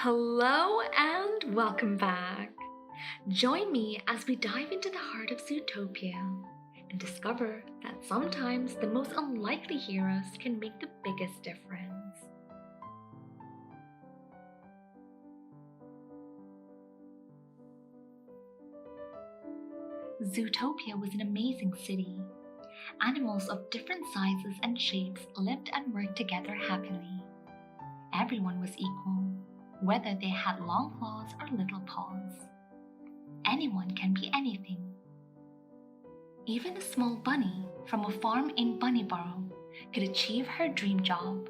Hello and welcome back. Join me as we dive into the heart of Zootopia and discover that sometimes the most unlikely heroes can make the biggest difference. Zootopia was an amazing city. Animals of different sizes and shapes lived and worked together happily. Everyone was equal, whether they had long claws or little paws. Anyone can be anything. Even a small bunny from a farm in Bunnyborough could achieve her dream job.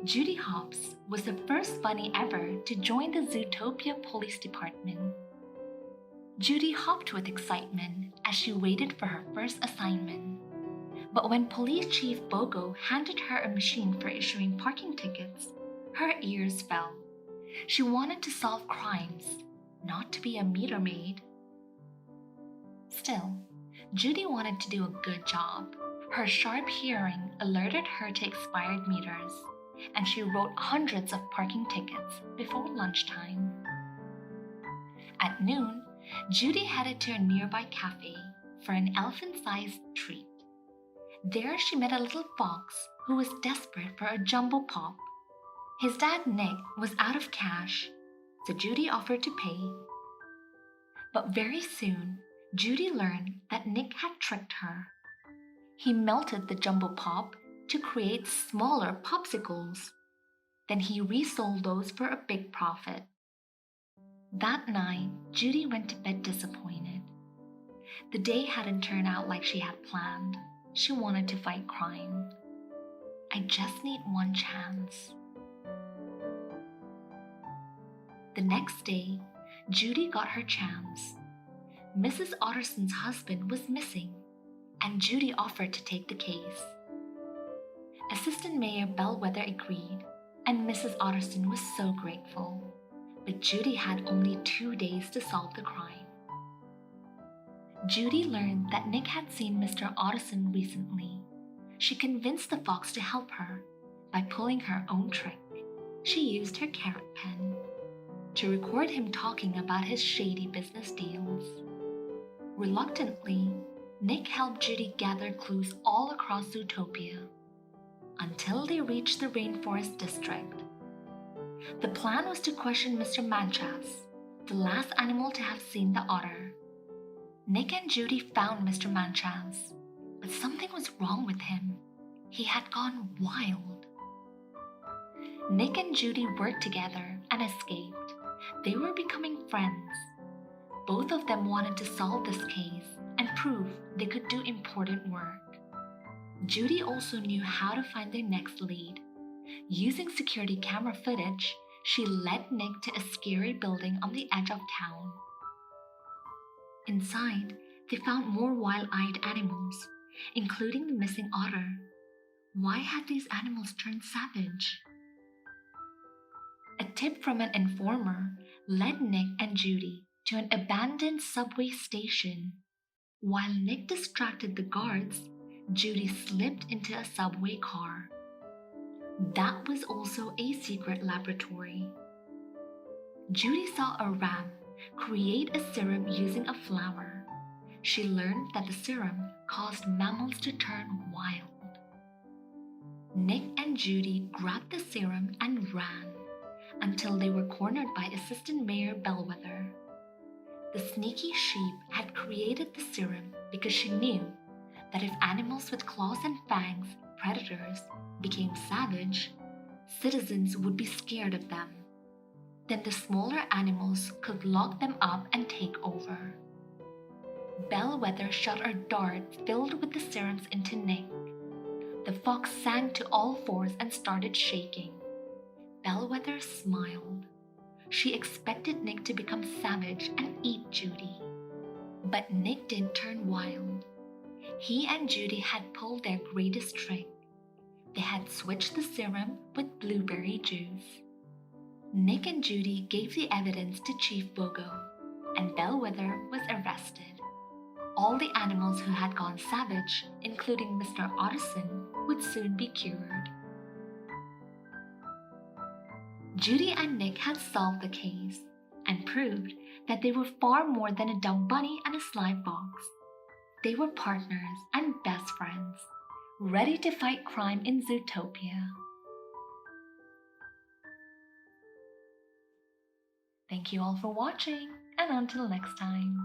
Judy Hopps was the first bunny ever to join the Zootopia Police Department. Judy hopped with excitement as she waited for her first assignment. But when Police Chief Bogo handed her a machine for issuing parking tickets, her ears fell. She wanted to solve crimes, not to be a meter maid. Still, Judy wanted to do a good job. Her sharp hearing alerted her to expired meters, and she wrote hundreds of parking tickets before lunchtime. At noon, Judy headed to a nearby cafe for an elephant-sized treat. There she met a little fox who was desperate for a jumbo pop. His dad, Nick, was out of cash, so Judy offered to pay. But very soon, Judy learned that Nick had tricked her. He melted the jumbo pop to create smaller popsicles. Then he resold those for a big profit. That night, Judy went to bed disappointed. The day hadn't turned out like she had planned. She wanted to fight crime. I just need one chance. The next day, Judy got her chance. Mrs. Otterson's husband was missing, and Judy offered to take the case. Assistant Mayor Bellwether agreed, and Mrs. Otterson was so grateful. But Judy had only 2 days to solve the crime. Judy learned that Nick had seen Mr. Otterson recently. She convinced the fox to help her by pulling her own trick. She used her carrot pen to record him talking about his shady business deals. Reluctantly, Nick helped Judy gather clues all across Zootopia until they reached the Rainforest District. The plan was to question Mr. Manchas, the last animal to have seen the otter. Nick and Judy found Mr. Manchas, but something was wrong with him. He had gone wild. Nick and Judy worked together and escaped. They were becoming friends. Both of them wanted to solve this case and prove they could do important work. Judy also knew how to find their next lead. Using security camera footage, she led Nick to a scary building on the edge of town. Inside, they found more wild-eyed animals, including the missing otter. Why had these animals turned savage? A tip from an informer led Nick and Judy to an abandoned subway station. While Nick distracted the guards, Judy slipped into a subway car. That was also a secret laboratory. Judy saw a ram create a serum using a flower. She learned that the serum caused mammals to turn wild. Nick and Judy grabbed the serum and ran until they were cornered by Assistant Mayor Bellwether. The sneaky sheep had created the serum because she knew that if animals with claws and fangs, predators, became savage, citizens would be scared of them. Then the smaller animals could lock them up and take over. Bellwether shot a dart filled with the serums into Nick. The fox sank to all fours and started shaking. Bellwether smiled. She expected Nick to become savage and eat Judy. But Nick didn't turn wild. He and Judy had pulled their greatest trick. They had switched the serum with blueberry juice. Nick and Judy gave the evidence to Chief Bogo, and Bellwether was arrested. All the animals who had gone savage, including Mr. Otterson, would soon be cured. Judy and Nick had solved the case and proved that they were far more than a dumb bunny and a sly fox. They were partners and best friends, ready to fight crime in Zootopia. Thank you all for watching, and until next time.